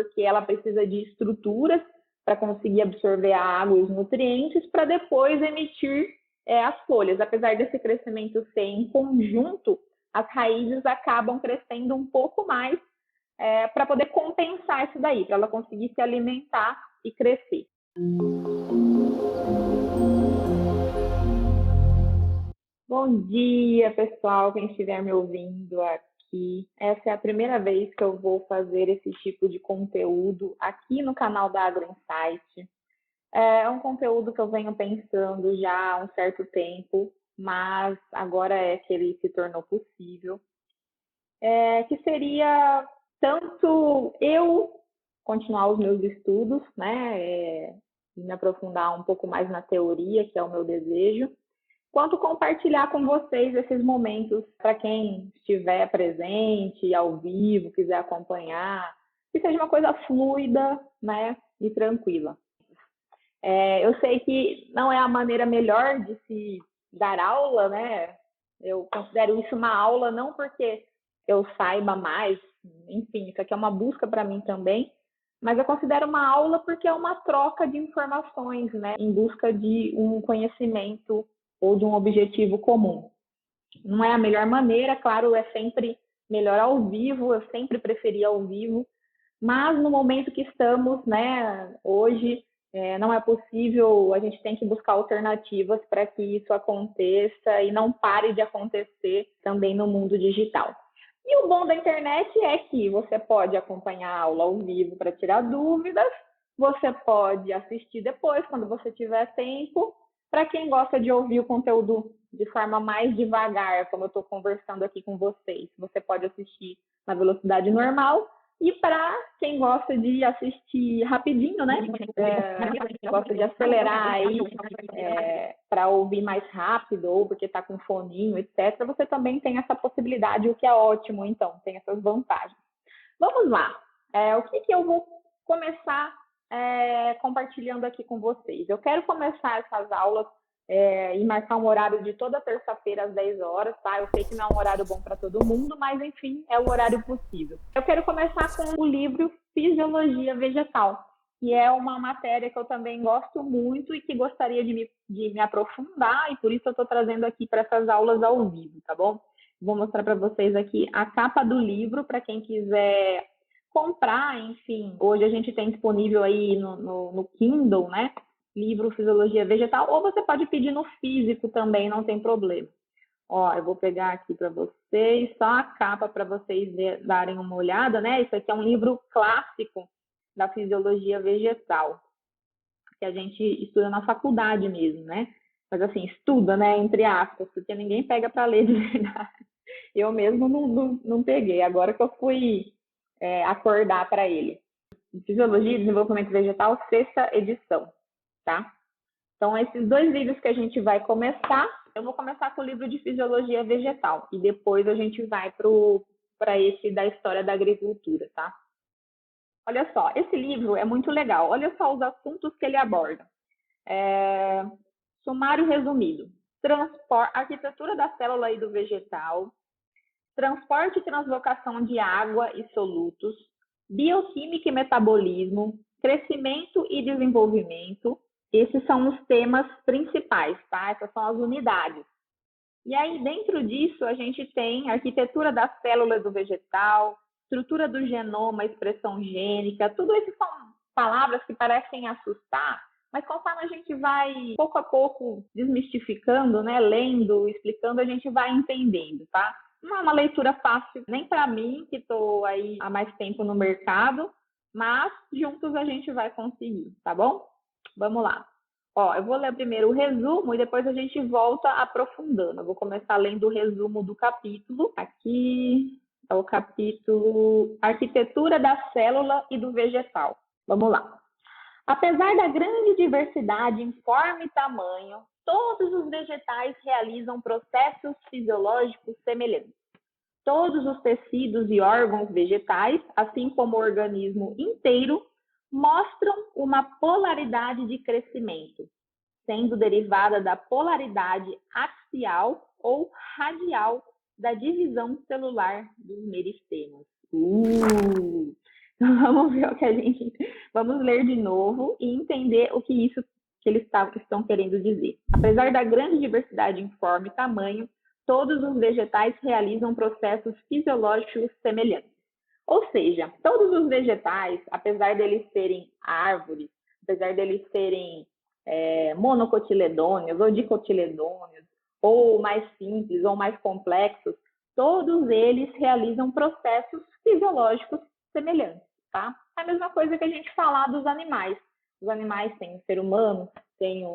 porque ela precisa de estruturas para conseguir absorver a água e os nutrientes para depois emitir as folhas. Apesar desse crescimento ser em conjunto, as raízes acabam crescendo um pouco mais para poder compensar isso daí, para ela conseguir se alimentar e crescer. Bom dia, pessoal, quem estiver me ouvindo aqui. Essa é a primeira vez que eu vou fazer esse tipo de conteúdo aqui no canal da AgroInsight. É um conteúdo que eu venho pensando já há um certo tempo, mas agora é que ele se tornou possível. Que seria tanto eu continuar os meus estudos, né, e me aprofundar um pouco mais na teoria, que é o meu desejo, quanto compartilhar com vocês esses momentos para quem estiver presente, ao vivo, quiser acompanhar, que seja uma coisa fluida, né, e tranquila. Eu sei que não é a maneira melhor de se dar aula, né? Eu considero isso uma aula não porque eu saiba mais, enfim, isso aqui é uma busca para mim também, mas eu considero uma aula porque é uma troca de informações, né, em busca de um conhecimento ou de um objetivo comum. Não é a melhor maneira, claro, é sempre melhor ao vivo, eu sempre preferi ao vivo, mas no momento que estamos, né, hoje, não é possível, a gente tem que buscar alternativas para que isso aconteça e não pare de acontecer também no mundo digital. E o bom da internet é que você pode acompanhar a aula ao vivo para tirar dúvidas, você pode assistir depois, quando você tiver tempo. Para quem gosta de ouvir o conteúdo de forma mais devagar, como eu estou conversando aqui com vocês, você pode assistir na velocidade normal. E para quem gosta de assistir rapidinho, né? Gosta de acelerar aí para ouvir mais rápido, ou porque está com foninho, etc., você também tem essa possibilidade, o que é ótimo, então, tem essas vantagens. Vamos lá. O que eu vou começar compartilhando aqui com vocês? Eu quero começar essas aulas e marcar um horário de toda terça-feira às 10 horas, tá? Eu sei que não é um horário bom para todo mundo, mas enfim, é o horário possível. Eu quero começar com o livro Fisiologia Vegetal, que é uma matéria que eu também gosto muito e que gostaria de me aprofundar, e por isso eu estou trazendo aqui para essas aulas ao vivo, tá bom? Vou mostrar para vocês aqui a capa do livro, para quem quiser comprar, enfim. Hoje a gente tem disponível aí no Kindle, né? Livro Fisiologia Vegetal, ou você pode pedir no físico também, não tem problema. Ó, eu vou pegar aqui para vocês, só a capa para vocês darem uma olhada, né? Isso aqui é um livro clássico da Fisiologia Vegetal, que a gente estuda na faculdade mesmo, né? Mas assim, estuda, né? Entre aspas, porque ninguém pega para ler de verdade. Eu mesmo não peguei, agora que eu fui acordar para ele. Fisiologia e Desenvolvimento Vegetal, 6ª edição. Tá? Então, esses 2 livros que a gente vai começar, eu vou começar com o livro de Fisiologia Vegetal e depois a gente vai para esse da História da Agricultura, tá? Olha só, esse livro é muito legal. Olha só os assuntos que ele aborda. Sumário resumido. Arquitetura da célula e do vegetal, transporte e translocação de água e solutos, bioquímica e metabolismo, crescimento e desenvolvimento. Esses são os temas principais, tá? Essas são as unidades. E aí, dentro disso, a gente tem arquitetura da célula e do vegetal, estrutura do genoma, expressão gênica, tudo isso são palavras que parecem assustar, mas conforme a gente vai, pouco a pouco, desmistificando, né, lendo, explicando, a gente vai entendendo, tá? Não é uma leitura fácil, nem para mim, que estou aí há mais tempo no mercado, mas juntos a gente vai conseguir, tá bom? Vamos lá. Ó, eu vou ler primeiro o resumo e depois a gente volta aprofundando. Eu vou começar lendo o resumo do capítulo. Aqui é o capítulo Arquitetura da Célula e do Vegetal. Vamos lá. Apesar da grande diversidade em forma e tamanho, todos os vegetais realizam processos fisiológicos semelhantes. Todos os tecidos e órgãos vegetais, assim como o organismo inteiro, mostram uma polaridade de crescimento, sendo derivada da polaridade axial ou radial da divisão celular dos meristemas. Vamos ver o que vamos ler de novo e entender o que isso que eles estão querendo dizer. Apesar da grande diversidade em forma e tamanho, todos os vegetais realizam processos fisiológicos semelhantes. Ou seja, todos os vegetais, apesar deles serem árvores, apesar deles serem monocotiledôneos ou dicotiledôneos, ou mais simples ou mais complexos, todos eles realizam processos fisiológicos semelhantes, tá? É a mesma coisa que a gente falar dos animais. Os animais têm o ser humano, tem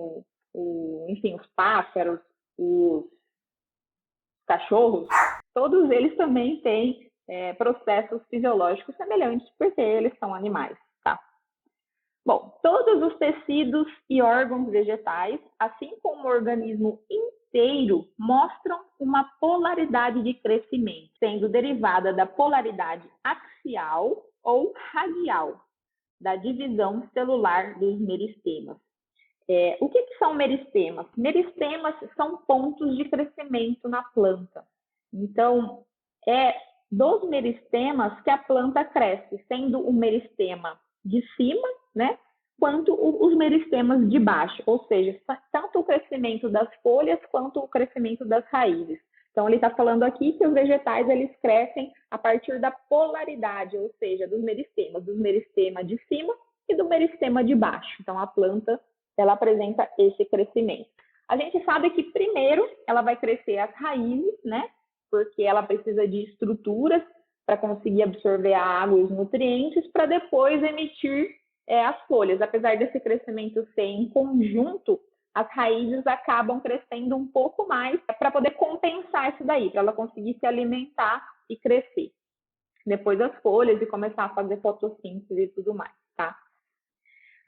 enfim, os pássaros, os cachorros, todos eles também têm processos fisiológicos semelhantes, porque eles são animais, tá? Bom, todos os tecidos e órgãos vegetais, assim como o organismo inteiro, mostram uma polaridade de crescimento, sendo derivada da polaridade axial ou radial, da divisão celular dos meristemas. O que são meristemas? Meristemas são pontos de crescimento na planta. Então, é dos meristemas que a planta cresce, sendo o meristema de cima, né, quanto os meristemas de baixo, ou seja, tanto o crescimento das folhas quanto o crescimento das raízes. Então, ele está falando aqui que os vegetais eles crescem a partir da polaridade, ou seja, do meristema de cima e do meristema de baixo. Então, a planta ela apresenta esse crescimento. A gente sabe que primeiro ela vai crescer as raízes, né? Porque ela precisa de estruturas para conseguir absorver a água e os nutrientes para depois emitir as folhas. Apesar desse crescimento ser em conjunto, as raízes acabam crescendo um pouco mais para poder compensar isso daí, para ela conseguir se alimentar e crescer. Depois as folhas e começar a fazer fotossíntese e tudo mais, tá?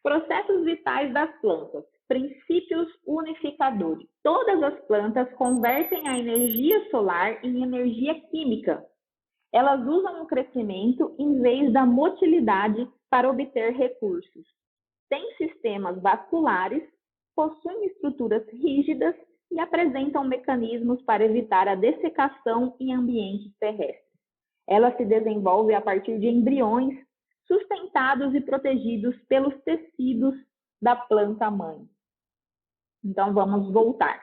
Processos vitais das plantas. Princípios unificadores. Todas as plantas convertem a energia solar em energia química. Elas usam o crescimento em vez da motilidade para obter recursos. Têm sistemas vasculares, possuem estruturas rígidas e apresentam mecanismos para evitar a dessecação em ambientes terrestres. Ela se desenvolve a partir de embriões sustentados e protegidos pelos tecidos da planta-mãe. Então, vamos voltar.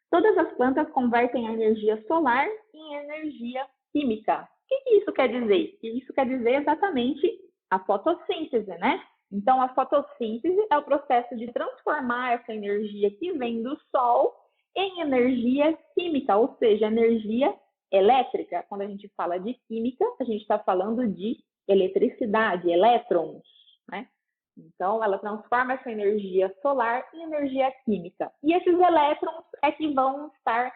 Todas as plantas convertem a energia solar em energia química. O que isso quer dizer? Isso quer dizer exatamente a fotossíntese, né? Então, a fotossíntese é o processo de transformar essa energia que vem do sol em energia química, ou seja, energia elétrica. Quando a gente fala de química, a gente está falando de eletricidade, elétrons, né? Então, ela transforma essa energia solar em energia química. E esses elétrons é que vão estar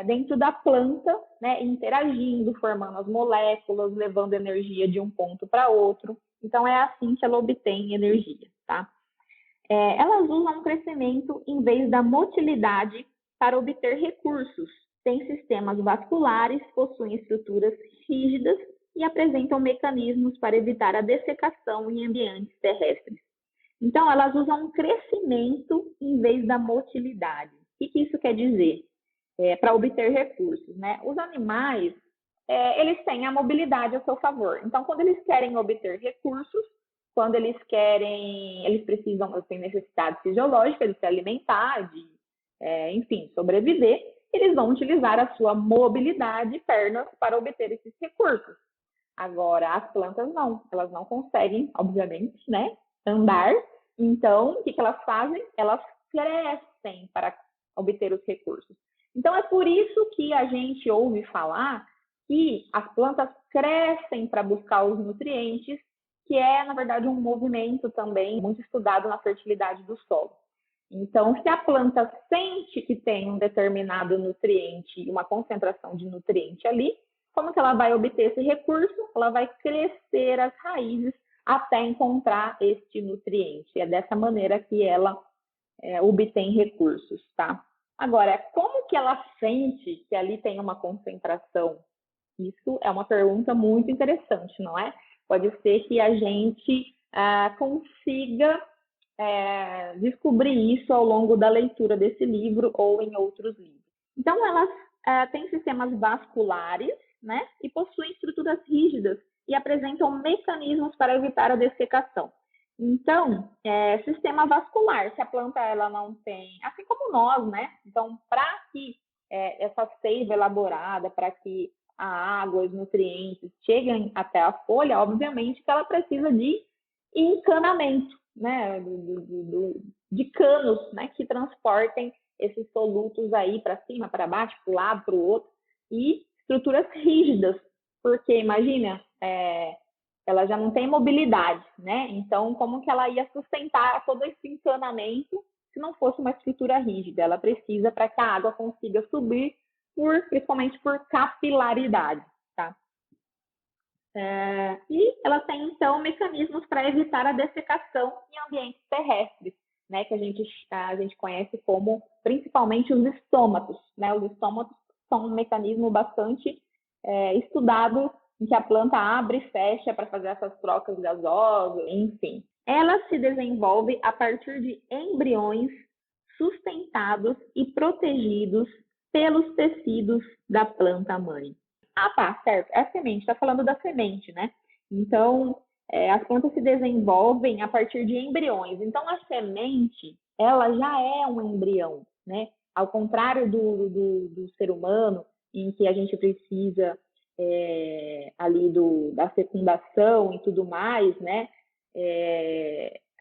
dentro da planta, né, interagindo, formando as moléculas, levando energia de um ponto para outro. Então, é assim que ela obtém energia, tá? Elas usam o crescimento em vez da motilidade para obter recursos. Têm sistemas vasculares, possuem estruturas rígidas e apresentam mecanismos para evitar a dessecação em ambientes terrestres. Então, elas usam um crescimento em vez da motilidade. O que isso quer dizer? Para obter recursos, né? Os animais, eles têm a mobilidade a seu favor. Então, quando eles querem obter recursos, quando eles precisam, têm necessidade fisiológica de se alimentar, de, enfim, sobreviver, eles vão utilizar a sua mobilidade e pernas para obter esses recursos. Agora, as plantas não, elas não conseguem, obviamente, né, andar. Então, o que elas fazem? Elas crescem para obter os recursos. Então, é por isso que a gente ouve falar que as plantas crescem para buscar os nutrientes, que é, na verdade, um movimento também muito estudado na fertilidade do solo. Então, se a planta sente que tem um determinado nutriente, uma concentração de nutriente ali, como que ela vai obter esse recurso? Ela vai crescer as raízes até encontrar este nutriente. É dessa maneira que ela obtém recursos, tá? Agora, como que ela sente que ali tem uma concentração? Isso é uma pergunta muito interessante, não é? Pode ser que a gente consiga descobrir isso ao longo da leitura desse livro ou em outros livros. Então, elas têm sistemas vasculares, né? E possuem estruturas rígidas e apresentam mecanismos para evitar a dessecação. Então, sistema vascular, se a planta ela não tem, assim como nós, né? Então, para que essa seiva elaborada, para que a água, os nutrientes cheguem até a folha, obviamente que ela precisa de encanamento, né? De canos, né? Que transportem esses solutos aí para cima, para baixo, para um lado, para o outro, e estruturas rígidas, porque imagina, ela já não tem mobilidade, né? Então, como que ela ia sustentar todo esse encanamento se não fosse uma estrutura rígida? Ela precisa para que a água consiga subir, principalmente por capilaridade, tá? E ela tem, então, mecanismos para evitar a dessecação em ambientes terrestres, né? Que a gente conhece como, principalmente, os estômatos, né? Os estômatos são um mecanismo bastante estudado em que a planta abre e fecha para fazer essas trocas gasosas, enfim. Ela se desenvolve a partir de embriões sustentados e protegidos pelos tecidos da planta-mãe. Ah, tá, certo. É a semente, está falando da semente, né? Então, as plantas se desenvolvem a partir de embriões. Então, a semente, ela já é um embrião, né? Ao contrário do ser humano, em que a gente precisa ali da fecundação e tudo mais, né?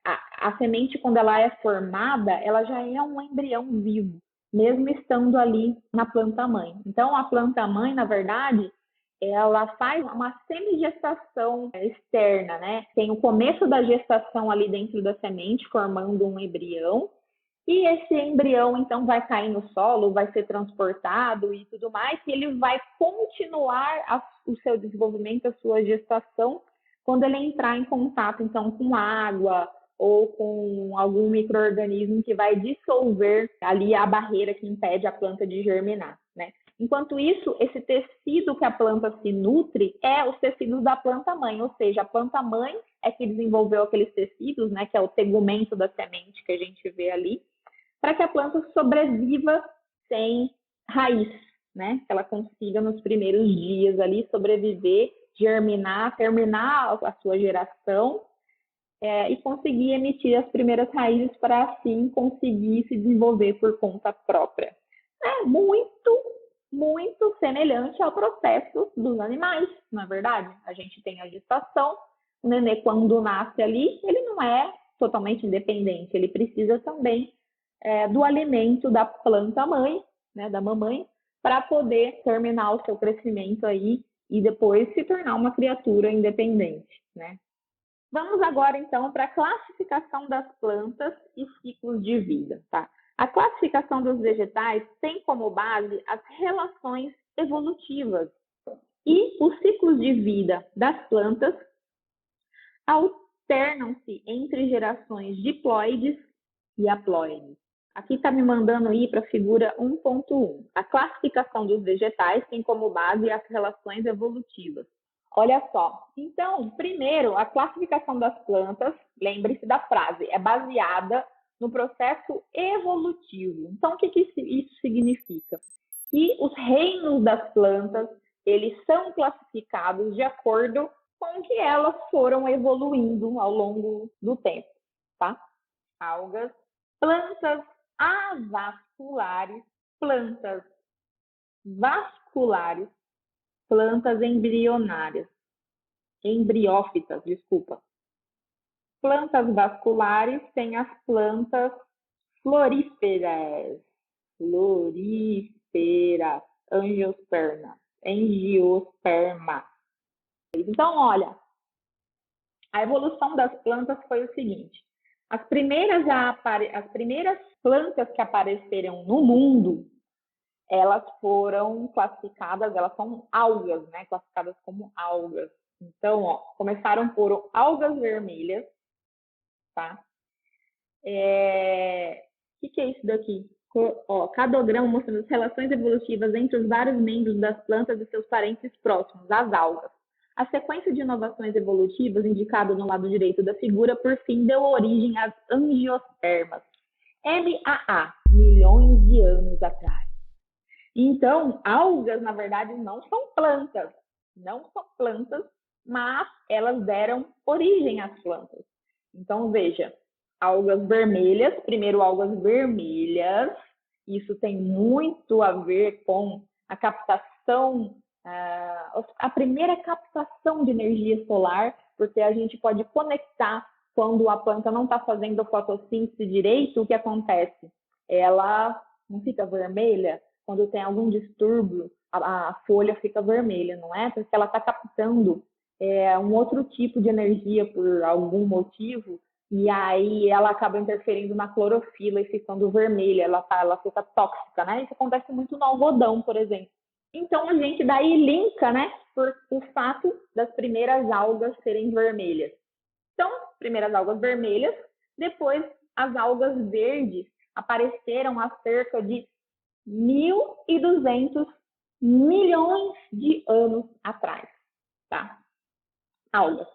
A semente, quando ela é formada, ela já é um embrião vivo, mesmo estando ali na planta-mãe. Então, a planta-mãe, na verdade, ela faz uma semigestação externa, né? Tem o começo da gestação ali dentro da semente, formando um embrião, e esse embrião, então, vai cair no solo, vai ser transportado e tudo mais, e ele vai continuar o seu desenvolvimento, a sua gestação, quando ele entrar em contato, então, com água ou com algum micro-organismo que vai dissolver ali a barreira que impede a planta de germinar, né? Enquanto isso, esse tecido que a planta se nutre é os tecidos da planta-mãe, ou seja, a planta-mãe é que desenvolveu aqueles tecidos, né, que é o tegumento da semente que a gente vê ali, para que a planta sobreviva sem raiz, né? Que ela consiga nos primeiros dias ali sobreviver, germinar, terminar a sua geração e conseguir emitir as primeiras raízes para assim conseguir se desenvolver por conta própria. É muito semelhante ao processo dos animais, na verdade. A gente tem a gestação, o nenê quando nasce ali, ele não é totalmente independente, ele precisa também do alimento da planta-mãe, né, da mamãe, para poder terminar o seu crescimento aí e depois se tornar uma criatura independente, né? Vamos agora, então, para a classificação das plantas e ciclos de vida, tá? A classificação dos vegetais tem como base as relações evolutivas e os ciclos de vida das plantas alternam-se entre gerações diploides e haploides. Aqui está me mandando ir para a figura 1.1. A classificação dos vegetais tem como base as relações evolutivas. Olha só. Então, primeiro, a classificação das plantas, lembre-se da frase, é baseada no processo evolutivo. Então, o que isso significa? Que os reinos das plantas, eles são classificados de acordo com que elas foram evoluindo ao longo do tempo, tá? Algas, plantas avasculares, plantas vasculares, plantas embriófitas, desculpa. Plantas vasculares têm as plantas floríferas, angiosperma. Então, olha, a evolução das plantas foi o seguinte. As primeiras plantas que apareceram no mundo, elas foram classificadas, elas são algas, né? Classificadas como algas. Então, ó, começaram por algas vermelhas, tá? Que é isso daqui? Ó, cadograma mostrando as relações evolutivas entre os vários membros das plantas e seus parentes próximos, as algas. A sequência de inovações evolutivas, indicada no lado direito da figura, por fim, deu origem às angiospermas. MAA, milhões de anos atrás. Então, algas, na verdade, não são plantas. Não são plantas, mas elas deram origem às plantas. Então, veja, algas vermelhas, primeiro algas vermelhas, isso tem muito a ver com a captação, a primeira captação de energia solar, porque a gente pode conectar quando a planta não está fazendo fotossíntese direito, o que acontece? Ela não fica vermelha, quando tem algum distúrbio, a folha fica vermelha, não é? Porque ela está captando um outro tipo de energia por algum motivo, e aí ela acaba interferindo na clorofila e ficando vermelha, ela fica tóxica, né? Isso acontece muito no algodão, por exemplo. Então a gente daí linka, né, por o fato das primeiras algas serem vermelhas. Então, primeiras algas vermelhas, depois as algas verdes apareceram há cerca de 1.200 milhões de anos atrás, tá? Algas.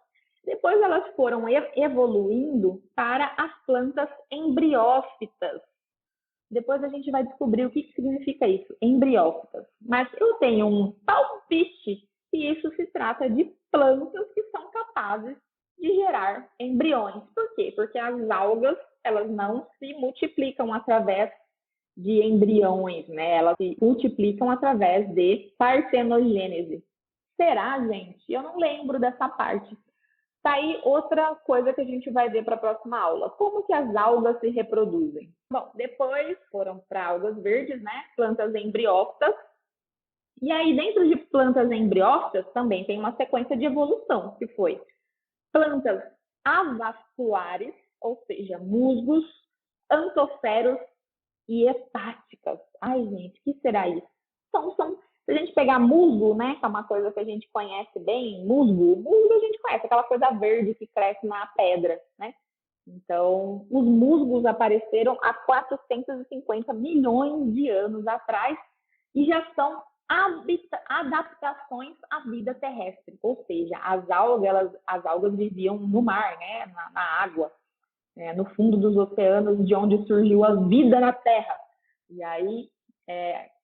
Depois elas foram evoluindo para as plantas embriófitas. Depois a gente vai descobrir o que significa isso, embriófitas. Mas eu tenho um palpite que isso se trata de plantas que são capazes de gerar embriões. Por quê? Porque as algas, elas não se multiplicam através de embriões, né? Elas se multiplicam através de partenogênese. Será, gente? Eu não lembro dessa parte. Tá aí outra coisa que a gente vai ver para a próxima aula. Como que as algas se reproduzem? Bom, depois foram para algas verdes, né? Plantas embriófitas. E aí, dentro de plantas embriófitas, também tem uma sequência de evolução, que foi plantas avasculares, ou seja, musgos, antoferos e hepáticas. Ai, gente, o que será isso? Se a gente pegar musgo, né, que é uma coisa que a gente conhece bem, musgo a gente conhece, aquela coisa verde que cresce na pedra, né? Então, os musgos apareceram há 450 milhões de anos atrás e já são adaptações à vida terrestre, ou seja, as algas viviam no mar, né, na água, no fundo dos oceanos, de onde surgiu a vida na Terra. E aí,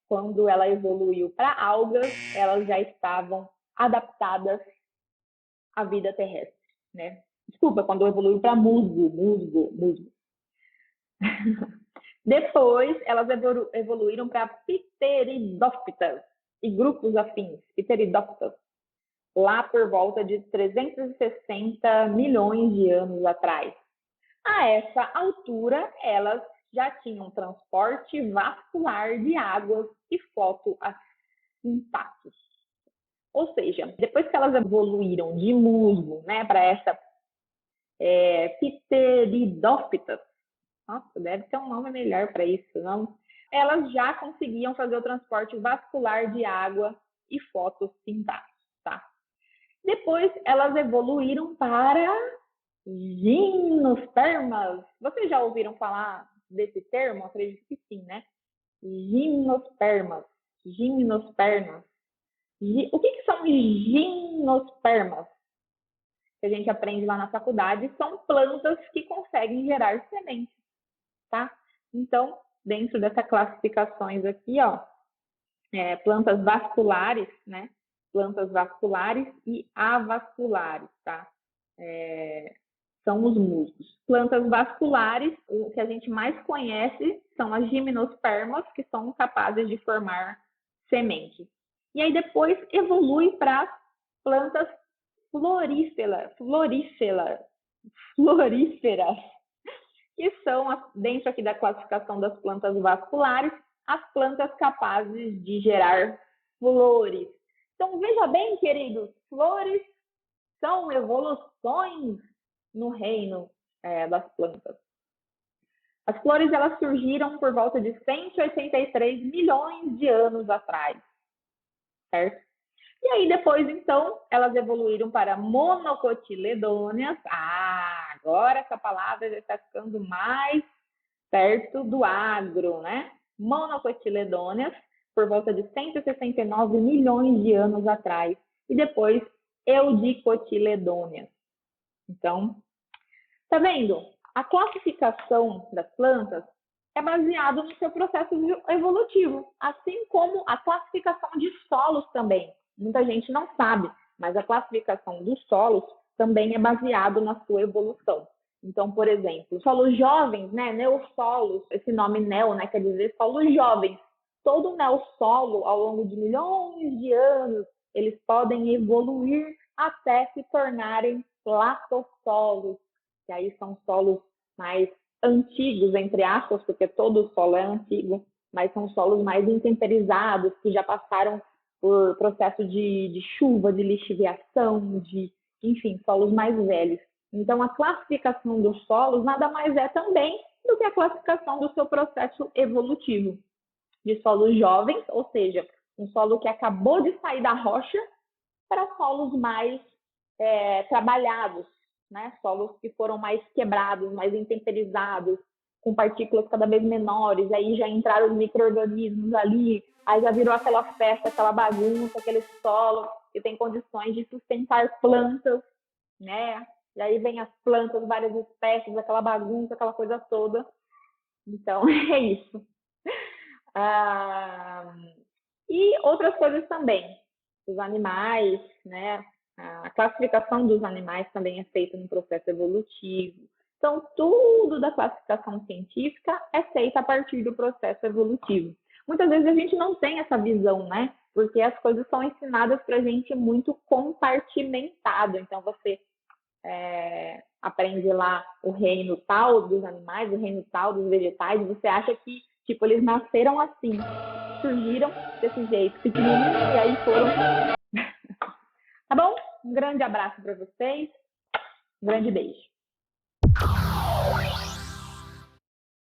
quando ela evoluiu para algas, elas já estavam adaptadas à vida terrestre, né? Desculpa, quando evoluiu para musgo. Depois, elas evoluíram para pteridófitas e grupos afins, pteridófitas, lá por volta de 360 milhões de anos atrás. A essa altura, elas já tinham transporte vascular de águas e fotoassintatos. Ou seja, depois que elas evoluíram de musgo, né, para essa pteridófitas, nossa, deve ter um nome melhor para isso, não? Elas já conseguiam fazer o transporte vascular de água e fotossintase, tá? Depois, elas evoluíram para gimnospermas. Vocês já ouviram falar desse termo? Acredito que sim, né? Gimnospermas. O que são gimnospermas? Que a gente aprende lá na faculdade, são plantas que conseguem gerar sementes, tá? Então, dentro dessas classificações aqui, ó, plantas vasculares, né? Plantas vasculares e avasculares, tá? São os musgos. Plantas vasculares, o que a gente mais conhece são as gimnospermas, que são capazes de formar sementes. E aí depois evolui para plantas floríferas, que são, dentro aqui da classificação das plantas vasculares, as plantas capazes de gerar flores. Então, veja bem, queridos, flores são evoluções no reino das plantas. As flores, elas surgiram por volta de 183 milhões de anos atrás, certo? E aí, depois, então, elas evoluíram para monocotiledôneas. Agora essa palavra já está ficando mais perto do agro, né? Monocotiledôneas, por volta de 169 milhões de anos atrás. E depois, eudicotiledôneas. Então, tá vendo? A classificação das plantas é baseada no seu processo evolutivo, assim como a classificação de solos também. Muita gente não sabe, mas a classificação dos solos também é baseado na sua evolução. Então, por exemplo, solos jovens, né, neossolos, esse nome neo, né, quer dizer solos jovens. Todo neossolo, ao longo de milhões de anos, eles podem evoluir até se tornarem platossolos, que aí são solos mais antigos, entre aspas, porque todo solo é antigo, mas são solos mais intemperizados, que já passaram por processo de chuva, de lixiviação, enfim, solos mais velhos. Então, a classificação dos solos nada mais é também do que a classificação do seu processo evolutivo. De solos jovens, ou seja, um solo que acabou de sair da rocha, para solos mais trabalhados, né? Solos que foram mais quebrados, mais intemperizados, com partículas cada vez menores, aí já entraram os micro-organismos ali, aí já virou aquela festa, aquela bagunça, aquele solo que tem condições de sustentar plantas, né? E aí vem as plantas, várias espécies, aquela bagunça, aquela coisa toda. Então, é isso. E outras coisas também. Os animais, né? A classificação dos animais também é feita no processo evolutivo. Então, tudo da classificação científica é feito a partir do processo evolutivo. Muitas vezes a gente não tem essa visão, né? Porque as coisas são ensinadas para a gente muito compartimentado. Então, você aprende lá o reino tal dos animais, o reino tal dos vegetais, e você acha que, tipo, eles nasceram assim, surgiram desse jeito, pequenininho, e aí foram. Tá bom? Um grande abraço para vocês, um grande beijo.